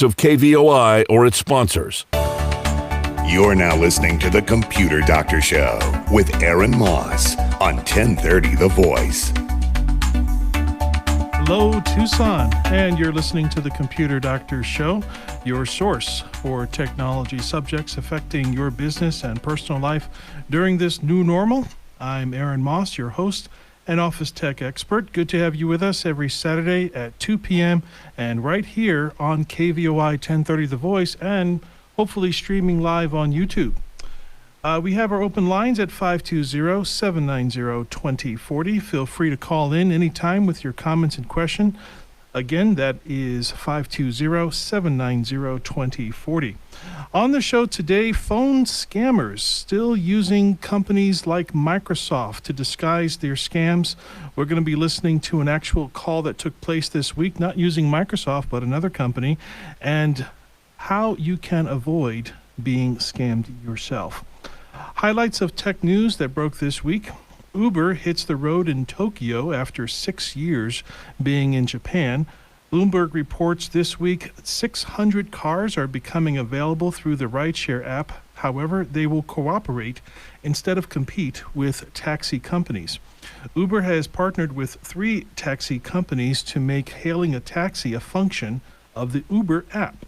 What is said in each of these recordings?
of KVOI or its sponsors. You're now listening to The Computer Doctor Show with Aaron Moss on 1030 The Voice. Hello, Tucson, and you're listening to The Computer Doctor Show, your source for technology subjects affecting your business and personal life during this new normal. I'm Aaron Moss, your host and office tech expert. Good to have you with us every Saturday at 2 p.m. and right here on KVOI 1030 The Voice, and hopefully streaming live on YouTube. We have our open lines at 520-790-2040. Feel free to call in anytime with your comments and question. Again, that is 520-790-2040. On the show today, phone scammers still using companies like Microsoft to disguise their scams. We're going to be listening to an actual call that took place this week, not using Microsoft, but another company, and how you can avoid being scammed yourself. Highlights of tech news that broke this week. Uber hits the road in Tokyo after 6 years being in Japan. Bloomberg reports this week 600 cars are becoming available through the rideshare app. However, they will cooperate instead of compete with taxi companies. Uber has partnered with 3 taxi companies to make hailing a taxi a function of the Uber app.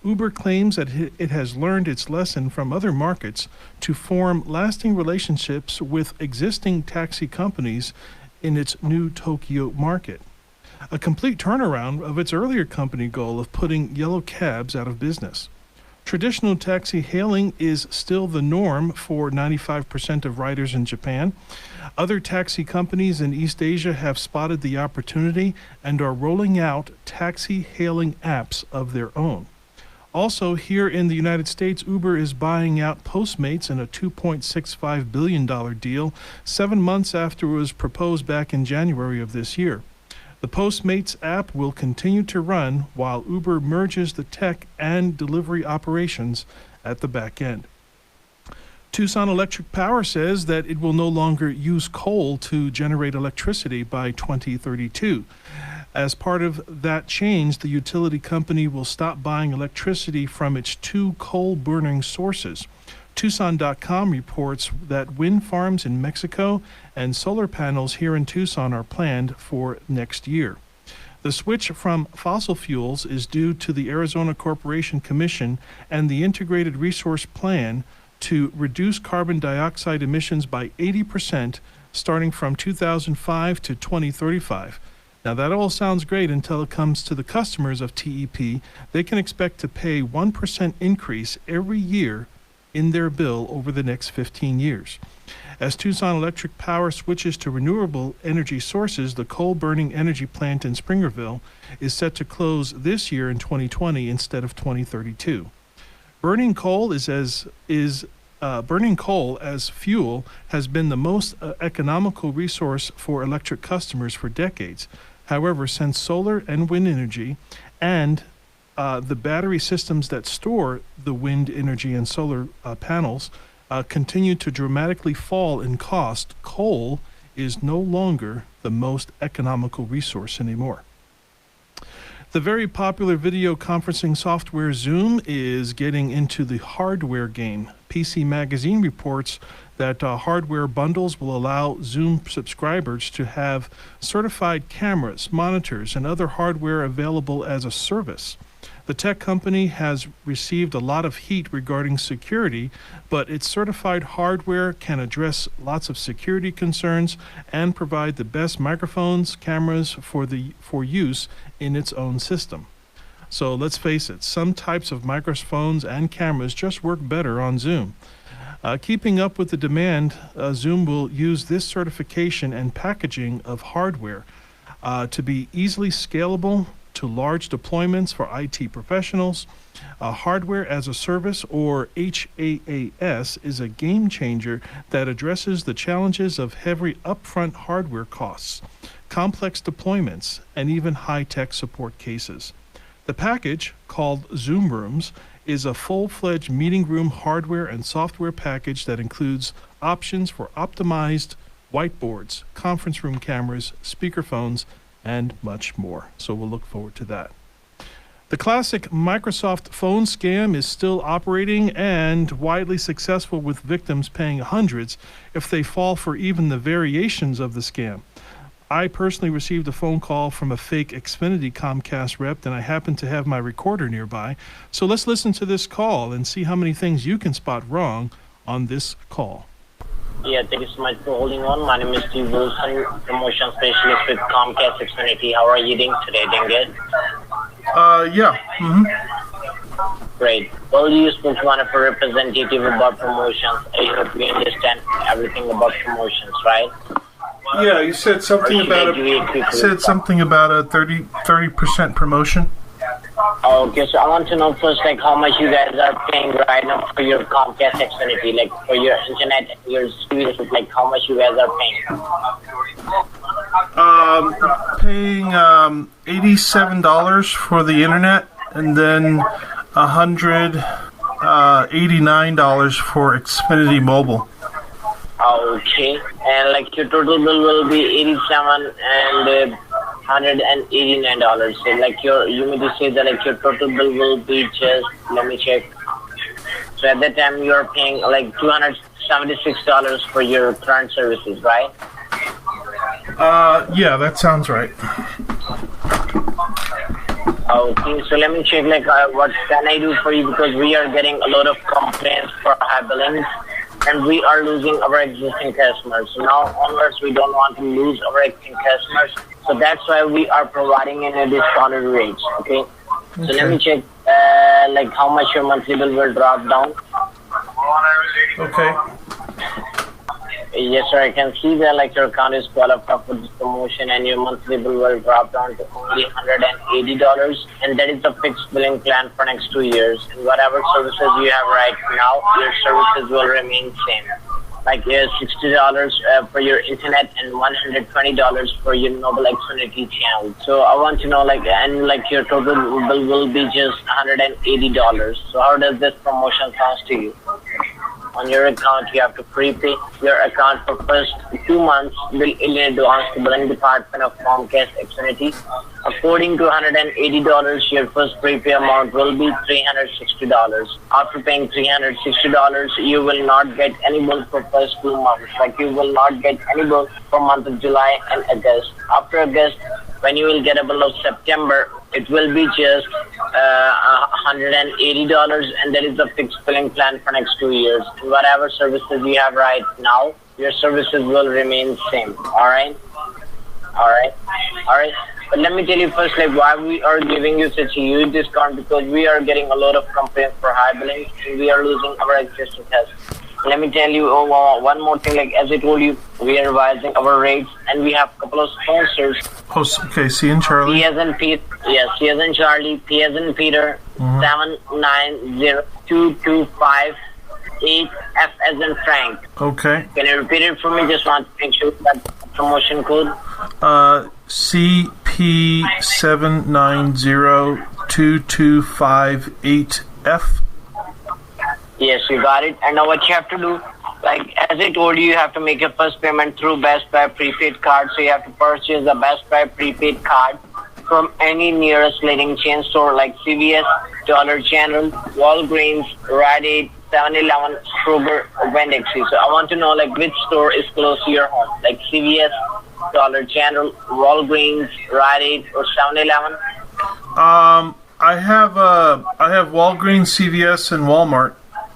Uber claims that it has learned its lesson from other markets to form lasting relationships with existing taxi companies in its new Tokyo market. A complete turnaround of its earlier company goal of putting yellow cabs out of business. Traditional taxi hailing is still the norm for 95% of riders in Japan. Other taxi companies in East Asia have spotted the opportunity and are rolling out taxi hailing apps of their own. Also, here in the United States, Uber is buying out Postmates in a $2.65 billion deal 7 months after it was proposed back in January of this year. The Postmates app will continue to run while Uber merges the tech and delivery operations at the back end. Tucson Electric Power says that it will no longer use coal to generate electricity by 2032. As part of that change, the utility company will stop buying electricity from its 2 coal-burning sources. Tucson.com reports that wind farms in Mexico and solar panels here in Tucson are planned for next year. The switch from fossil fuels is due to the Arizona Corporation Commission and the Integrated Resource Plan to reduce carbon dioxide emissions by 80% starting from 2005 to 2035. Now, that all sounds great until it comes to the customers of TEP. They can expect to pay 1% increase every year in their bill over the next 15 years. As Tucson Electric Power switches to renewable energy sources, the coal-burning energy plant in Springerville is set to close this year in 2020 instead of 2032. Burning coal as fuel has been the most economical resource for electric customers for decades. However, since solar and wind energy and the battery systems that store the wind energy and solar panels continue to dramatically fall in cost, coal is no longer the most economical resource anymore. The very popular video conferencing software Zoom is getting into the hardware game. PC Magazine reports that hardware bundles will allow Zoom subscribers to have certified cameras, monitors, and other hardware available as a service. The tech company has received a lot of heat regarding security, but its certified hardware can address lots of security concerns and provide the best microphones, cameras for use in its own system. So let's face it, some types of microphones and cameras just work better on Zoom. Keeping up with the demand, Zoom will use this certification and packaging of hardware to be easily scalable to large deployments for IT professionals. Hardware as a Service, or HaaS, is a game changer that addresses the challenges of heavy upfront hardware costs, complex deployments, and even high-tech support cases. The package, called Zoom Rooms, is a full-fledged meeting room hardware and software package that includes options for optimized whiteboards, conference room cameras, speakerphones, and much more. So we'll look forward to that. The classic Microsoft phone scam is still operating and widely successful, with victims paying hundreds if they fall for even the variations of the scam. I personally received a phone call from a fake Xfinity Comcast rep, and I happen to have my recorder nearby. So let's listen to this call and see how many things you can spot wrong on this call. Yeah, thank you so much for holding on. My name is Steve Wilson, promotion specialist with Comcast Xfinity. How are you doing today? Doing good? Yeah. Great. Well, you spoke to one of our representative about promotions. I hope you understand everything about promotions, right? Yeah, you said something about a 30% promotion. Okay, so I want to know first, like, how much you guys are paying right now for your Comcast Xfinity, like, for your internet, your speed, like, how much you guys are paying? Paying $87 for the internet, and then $189 for Xfinity Mobile. Okay, and like your total bill will be $87 and $189. So like you mean to say that like your total bill will be just, let me check. So at that time you are paying like $276 for your current services, right? Yeah, that sounds right. Okay, so let me check like what can I do for you, because we are getting a lot of complaints for high billings and we are losing our existing customers. So now onwards we don't want to lose our existing customers, so that's why we are providing in a discounted rates. Okay, so let me check like how much your monthly bill will drop down. Okay. Yes, sir. I can see that like your account is qualified for this promotion and your monthly bill will drop down to only $180, and that is the fixed billing plan for next 2 years. And whatever services you have right now, your services will remain same. Like $60 for your internet and $120 for your Noble Xfinity channel. So I want to know like, and like your total bill will be just $180. So how does this promotion sound to you? On your account, you have to prepay your account for first 2 months bill in advance to billing department of Comcast Xfinity. According to $180, your first prepay amount will be $360. After paying $360, you will not get any bill for first 2 months. Like you will not get any bill for month of July and August. After August, when you will get a bill of September, it will be just $180, and that is the fixed billing plan for next 2 years. And whatever services you have right now, your services will remain same. All right. But let me tell you first, like why we are giving you such a huge discount, because we are getting a lot of complaints for high billing and we are losing our existing customers. Let me tell you one more thing, like as I told you, we are revising our rates and we have a couple of sponsors. Oh, okay, C and Charlie. C as in Pete, yes, C as in Charlie, P as in Peter, 7902258, F as in Frank. Okay. Can you repeat it for me? Just want to make sure that promotion code. CP790228F. Yes, you got it. And now what you have to do, like as I told you, you have to make your first payment through Best Buy prepaid card. So you have to purchase a Best Buy prepaid card from any nearest leading chain store like CVS, Dollar General, Walgreens, Rite Aid, 7-Eleven, Kroger, or Winn-Dixie. So I want to know like which store is close to your home, like CVS, Dollar General, Walgreens, Rite Aid, or 7-Eleven. I have Walgreens, CVS, and Walmart.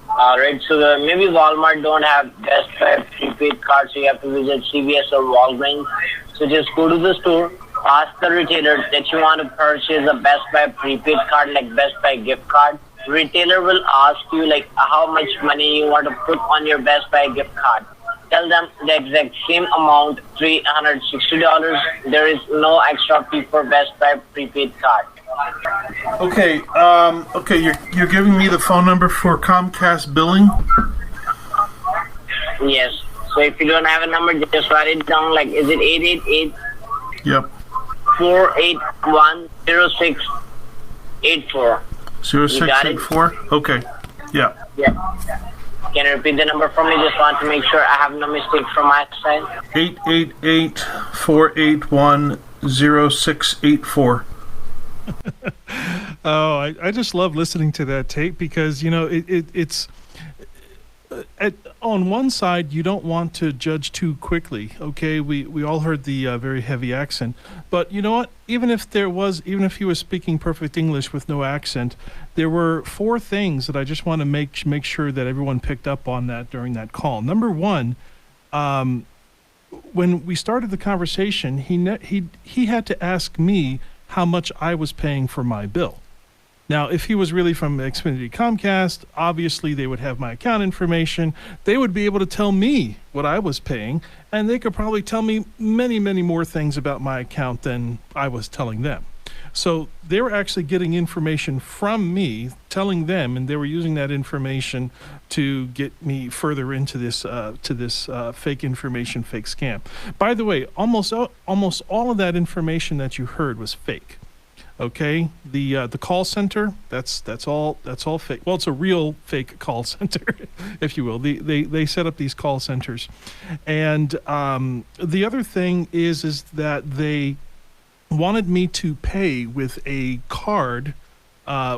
Alright, so maybe Walmart don't have Best Buy prepaid card, so you have to visit CVS or Walgreens. So just go to the store, ask the retailer that you want to purchase a Best Buy prepaid card, like Best Buy gift card. Retailer will ask you like how much money you want to put on your Best Buy gift card. Tell them the exact same amount, $360. There is no extra fee for Best Buy prepaid card. Okay, you're giving me the phone number for Comcast billing? Yes. So if you don't have a number, just write it down. Like, is it 888? Yep. 481-0684. 0684? Okay. Yeah. Yeah. Can you repeat the number for me? Just want to make sure I have no mistake from my side. 888-481-0684. Oh, I just love listening to that tape because, you know, it's on one side, you don't want to judge too quickly. Okay, we all heard the very heavy accent, but you know what? Even if he was speaking perfect English with no accent, there were 4 things that I just want to make sure that everyone picked up on that during that call. Number one, when we started the conversation, he had to ask me how much I was paying for my bill. Now, if he was really from Xfinity Comcast, obviously they would have my account information. They would be able to tell me what I was paying, and they could probably tell me many, many more things about my account than I was telling them. So they were actually getting information from me, telling them, and they were using that information to get me further into this fake information, fake scam. By the way, almost all of that information that you heard was fake. Okay, the call center, that's all fake. Well, it's a real fake call center, if you will. They set up these call centers, and the other thing is that they wanted me to pay with a card,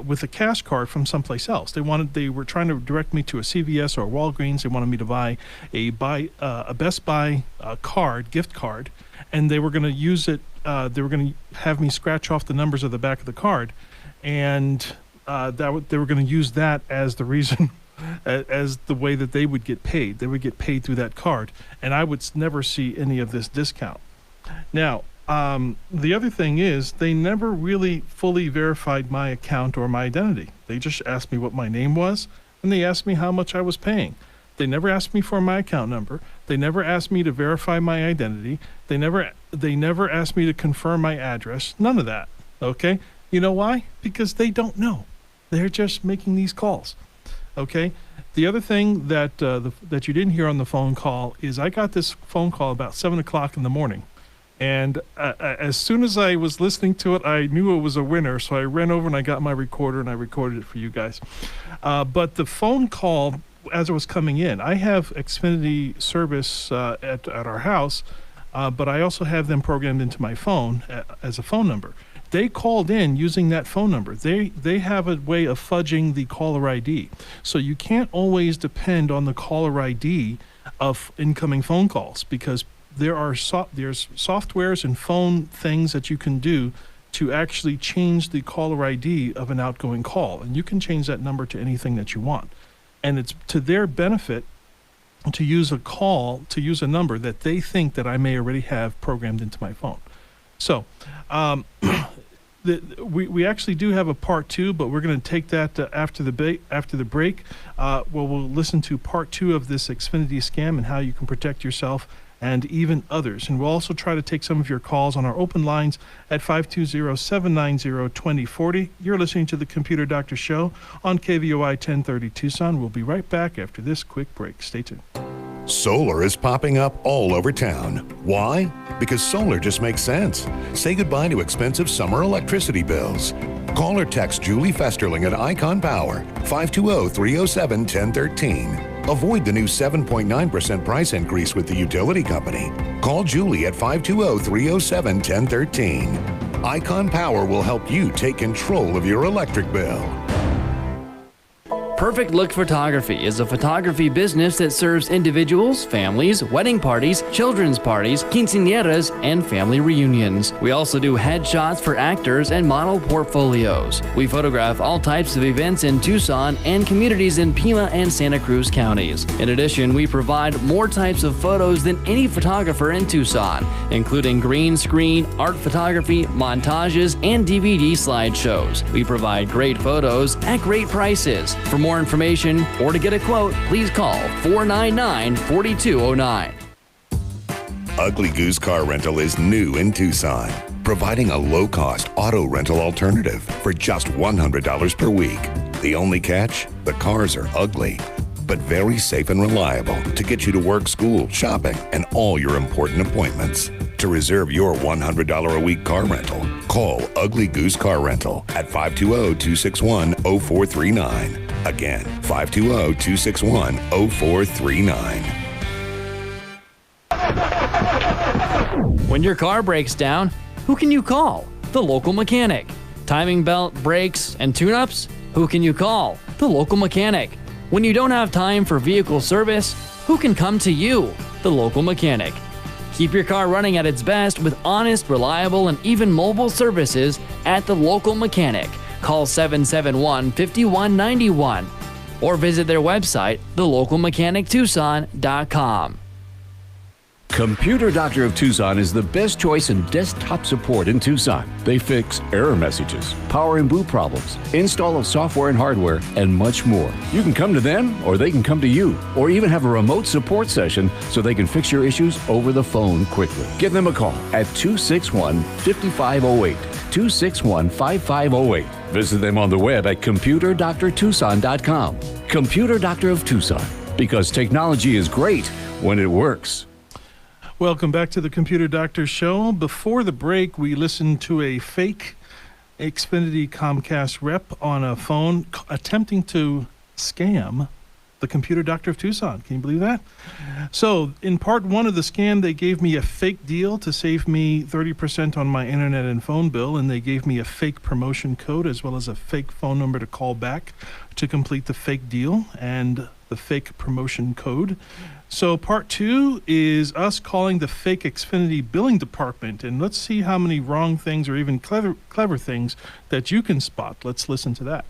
with a cash card from someplace else. They were trying to direct me to a CVS or a Walgreens. They wanted me to buy a Best Buy gift card, and they were going to use it. They were going to have me scratch off the numbers of the back of the card, and they were going to use that as the reason, as the way that they would get paid. They would get paid through that card, and I would never see any of this discount. Now, the other thing is they never really fully verified my account or my identity. They just asked me what my name was, and they asked me how much I was paying. They never asked me for my account number. They never asked me to verify my identity. They never asked me to confirm my address. None of that. Okay? You know why? Because they don't know. They're just making these calls. Okay? The other thing that that you didn't hear on the phone call is I got this phone call about 7 o'clock in the morning. And as soon as I was listening to it, I knew it was a winner. So I ran over and I got my recorder and I recorded it for you guys. But the phone call, as it was coming in, I have Xfinity service at our house, but I also have them programmed into my phone as a phone number. They called in using that phone number. They have a way of fudging the caller ID. So you can't always depend on the caller ID of incoming phone calls, because there's softwares and phone things that you can do to actually change the caller ID of an outgoing call. And you can change that number to anything that you want. And it's to their benefit to use a number that they think that I may already have programmed into my phone. So we actually do have a part 2, but we're going to take that after the break. We'll listen to part 2 of this Xfinity scam and how you can protect yourself and even others. And we'll also try to take some of your calls on our open lines at 520-790-2040. You're listening to the Computer Doctor Show on KVOI 1030 Tucson. We'll be right back after this quick break. Stay tuned. Solar is popping up all over town. Why? Because solar just makes sense. Say goodbye to expensive summer electricity bills. Call or text Julie Festerling at Icon Power, 520-307-1013. Avoid the new 7.9% price increase with the utility company. Call Julie at 520-307-1013. Icon Power will help you take control of your electric bill. Perfect Look Photography is a photography business that serves individuals, families, wedding parties, children's parties, quinceañeras, and family reunions. We also do headshots for actors and model portfolios. We photograph all types of events in Tucson and communities in Pima and Santa Cruz counties. In addition, we provide more types of photos than any photographer in Tucson, including green screen, art photography, montages, and DVD slideshows. We provide great photos at great prices. For more information or to get a quote, please call 499-4209. Ugly Goose Car Rental is new in Tucson, providing a low-cost auto rental alternative for just $100 per week. The only catch? The cars are ugly, but very safe and reliable to get you to work, school, shopping, and all your important appointments. To reserve your $100 a week car rental, call Ugly Goose Car Rental at 520-261-0439. Again, 520-261-0439. When your car breaks down, who can you call? The local mechanic. Timing belt, brakes, and tune-ups? Who can you call? The local mechanic. When you don't have time for vehicle service, who can come to you? The local mechanic. Keep your car running at its best with honest, reliable, and even mobile services at the local mechanic. Call 771-5191 or visit their website, thelocalmechanictucson.com. Computer Doctor of Tucson is the best choice in desktop support in Tucson. They fix error messages, power and boot problems, install of software and hardware, and much more. You can come to them, or they can come to you, or even have a remote support session so they can fix your issues over the phone quickly. Give them a call at 261-5508, 261-5508. Visit them on the web at computerdoctortucson.com. Computer Doctor of Tucson, because technology is great when it works. Welcome back to the Computer Doctor Show. Before the break, we listened to a fake Xfinity Comcast rep on a phone attempting to scam the Computer Doctor of Tucson. Can you believe that? So, in part one of the scam, they gave me a fake deal to save me 30% on my internet and phone bill, and they gave me a fake promotion code as well as a fake phone number to call back to complete the fake deal and the fake promotion code. So part two is us calling the fake Xfinity billing department, and let's see how many wrong things or even clever things that you can spot. Let's listen to that.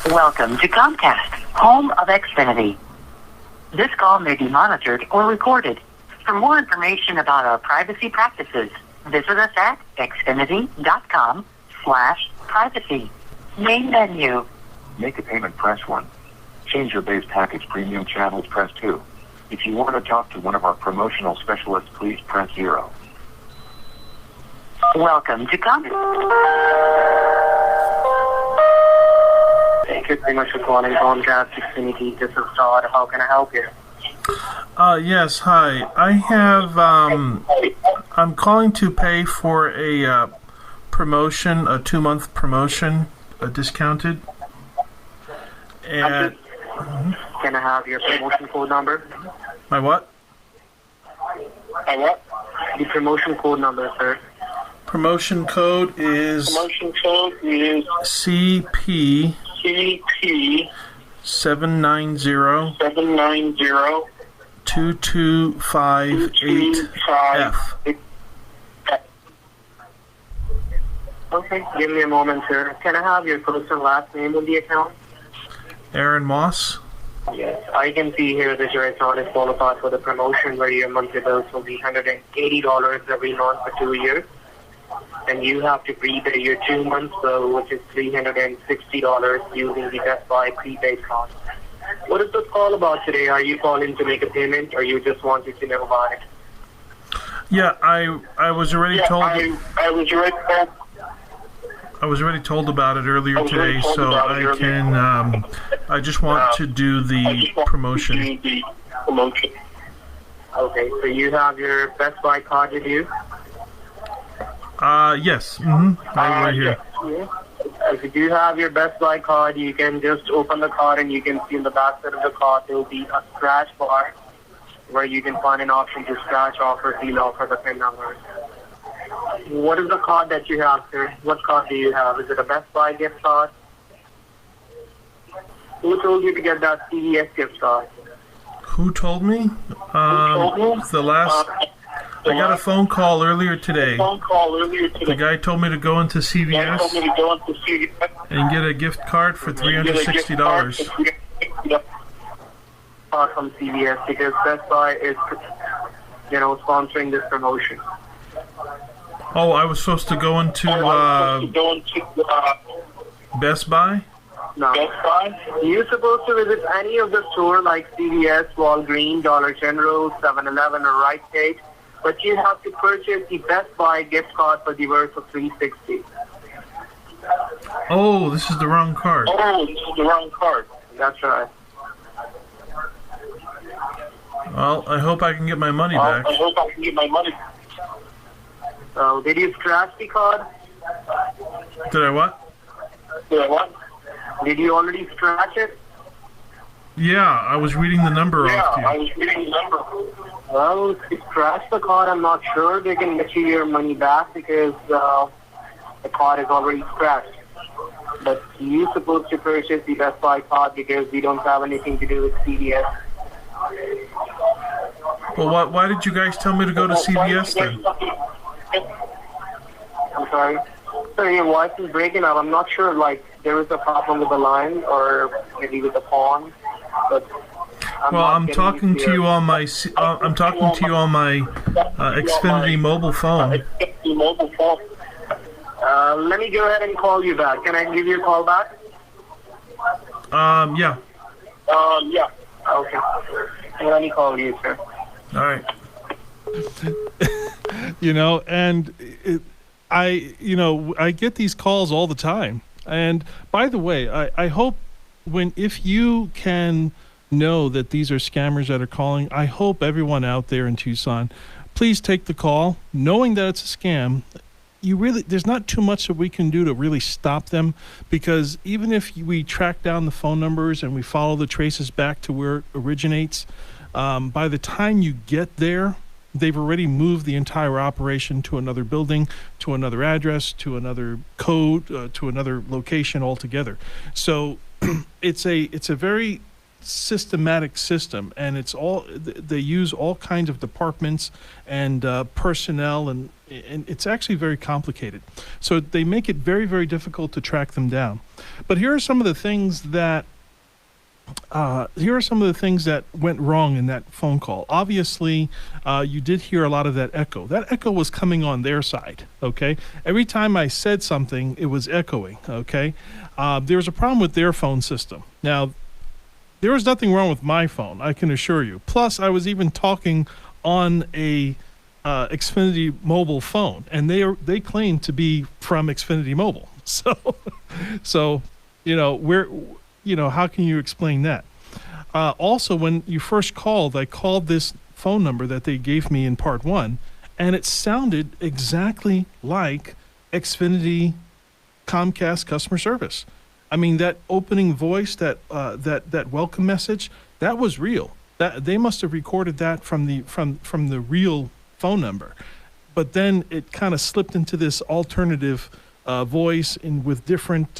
Welcome to Comcast, home of Xfinity. This call may be monitored or recorded. For more information about our privacy practices, visit us at xfinity.com/privacy. Main menu. Make a payment, press 1. Change your base package premium channels, press 2. If you want to talk to one of our promotional specialists, please press 0. Welcome to Comcast. Thank you very much for calling Comcast Xfinity. This is Todd. How can I help you? Yes, hi. I have, I'm calling to pay for a promotion, a 2-month promotion, discounted. And Can I have your promotion code number? my what? My what? The promotion code number, sir. Promotion code is CP 790 2258F. Okay, give me a moment, sir. Can I have your first and last name on the account? Aaron Moss. Yes, I can see here that your account is qualified for the promotion where your monthly bills will be $180 every month for 2 years. And you have to prepay your 2 months bill, which is $360 using the Best Buy prepaid card. What is this call about today? Are you calling to make a payment or you just wanted to know about it? Yeah, I was already told. I was already told about it earlier today, so I can. I just want to do the promotion. Okay, so you have your Best Buy card with you? Yes. I right here. If you do have your Best Buy card, you can just open the card and you can see in the back side of the card there will be a scratch bar where you can find an option to scratch off or seal off for the PIN number. What is the card that you have, sir? What card do you have? Is it a Best Buy gift card? Who told you to get that CVS gift card? Who told me? The last. I got a phone call earlier today. The guy told me to go into CVS and get a gift card for $360. From CVS because Best Buy is, sponsoring this promotion. Oh, I was supposed to go into Best Buy? No. You're supposed to visit any of the stores like CVS, Walgreens, Dollar General, 7-Eleven, or Rite Aid, but you have to purchase the Best Buy gift card for the worth of $360. Oh, this is the wrong card. That's right. Well, I hope I can get my money back. So, did you scratch the card? Did I what? Did you already scratch it? Yeah, I was reading the number off to you. Well, if you scratch the card, I'm not sure they can get you your money back because the card is already scratched. But you're supposed to purchase the Best Buy card because we don't have anything to do with CVS. Well, why did you guys tell me to go to CVS then? I'm sorry. Sir, your voice is breaking up. I'm not sure, like, there is a problem with the line or maybe with the phone. But I'm talking to you on my Xfinity mobile phone. Let me go ahead and call you back. Can I give you a call back? Yeah. Yeah. Okay. Let me call you, sir. All right. I get these calls all the time. And by the way, I hope if you can know that these are scammers that are calling, I hope everyone out there in Tucson, please take the call, knowing that it's a scam. There's not too much that we can do to really stop them, because even if we track down the phone numbers and we follow the traces back to where it originates, by the time you get there, they've already moved the entire operation to another building, to another address, to another code, to another location altogether. So it's a very systematic system, and they use all kinds of departments and personnel, and it's actually very complicated. So they make it very, very difficult to track them down. But here are some of the things that went wrong in that phone call. Obviously, you did hear a lot of that echo. That echo was coming on their side, okay? Every time I said something, it was echoing, okay? There was a problem with their phone system. Now, there was nothing wrong with my phone, I can assure you. Plus, I was even talking on a Xfinity mobile phone, and they claim to be from Xfinity Mobile. So, how can you explain that? Also, when you first called, I called this phone number that they gave me in part 1, and it sounded exactly like Xfinity Comcast customer service. I mean, that opening voice, that welcome message, that was real. That they must have recorded that from the real phone number. But then it kind of slipped into this alternative voice with different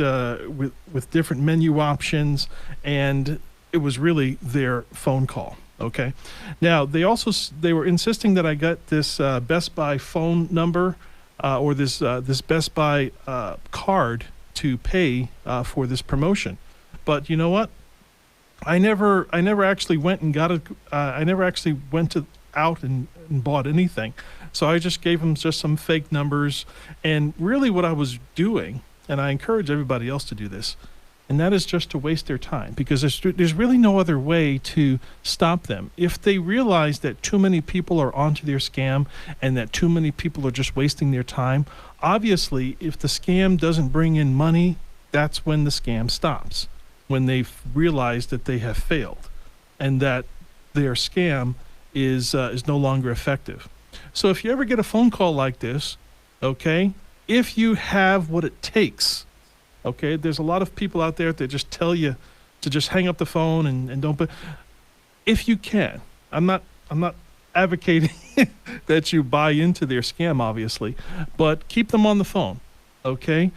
menu options, and it was really their phone call. Okay. Now they were insisting that I got this Best Buy phone number or this Best Buy card to pay for this promotion. But you know what? I never actually went and got it. I never actually went out and bought anything. So I just gave them just some fake numbers. And really what I was doing, and I encourage everybody else to do this, and that is just to waste their time, because there's really no other way to stop them. If they realize that too many people are onto their scam and that too many people are just wasting their time, obviously, if the scam doesn't bring in money, that's when the scam stops, when they've realized that they have failed and that their scam is no longer effective. So if you ever get a phone call like this, okay, if you have what it takes, okay, there's a lot of people out there that just tell you to just hang up the phone and don't. But if you can, I'm not advocating that you buy into their scam, obviously, but keep them on the phone, okay?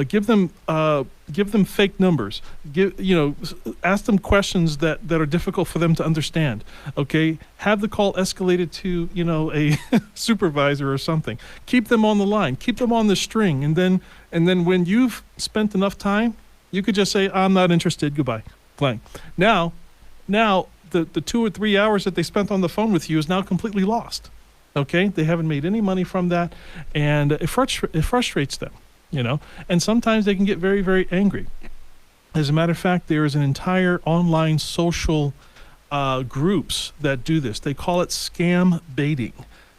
Give them fake numbers. Ask them questions that are difficult for them to understand. Okay, have the call escalated to a supervisor or something. Keep them on the line. Keep them on the string, and then when you've spent enough time, you could just say, "I'm not interested. Goodbye." Blank. Now, the 2 or 3 hours that they spent on the phone with you is now completely lost. Okay, they haven't made any money from that, and it frustrates them. And sometimes they can get very, very angry. As a matter of fact, there is an entire online social groups that do this. They call it scam baiting.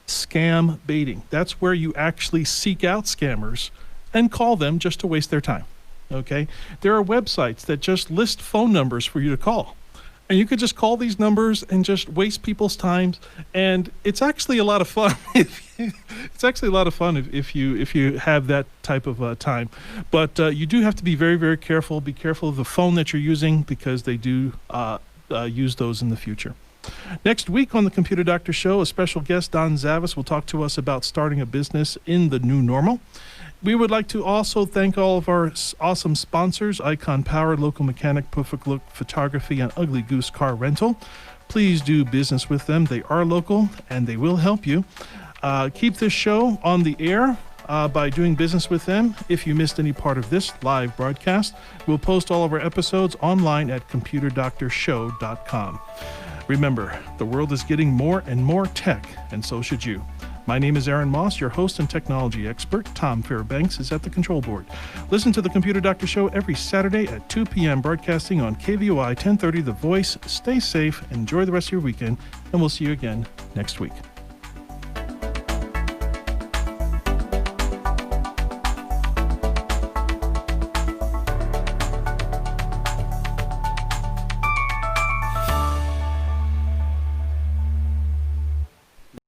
Scam baiting. That's where you actually seek out scammers and call them just to waste their time. Okay? There are websites that just list phone numbers for you to call. And you could just call these numbers and just waste people's time, and it's actually a lot of fun. It's actually a lot of fun if you have that type of time. But you do have to be very, very careful. Be careful of the phone that you're using, because they do use those in the future. Next week on the Computer Doctor Show, a special guest, Don Zavis, will talk to us about starting a business in the new normal. We would like to also thank all of our awesome sponsors, Icon Power, Local Mechanic, Perfect Look Photography, and Ugly Goose Car Rental. Please do business with them. They are local, and they will help you. Keep this show on the air by doing business with them. If you missed any part of this live broadcast, we'll post all of our episodes online at computerdoctorshow.com. Remember, the world is getting more and more tech, and so should you. My name is Aaron Moss, your host and technology expert. Tom Fairbanks is at the control board. Listen to the Computer Doctor Show every Saturday at 2 p.m. broadcasting on KVOI 1030 The Voice. Stay safe, enjoy the rest of your weekend, and we'll see you again next week.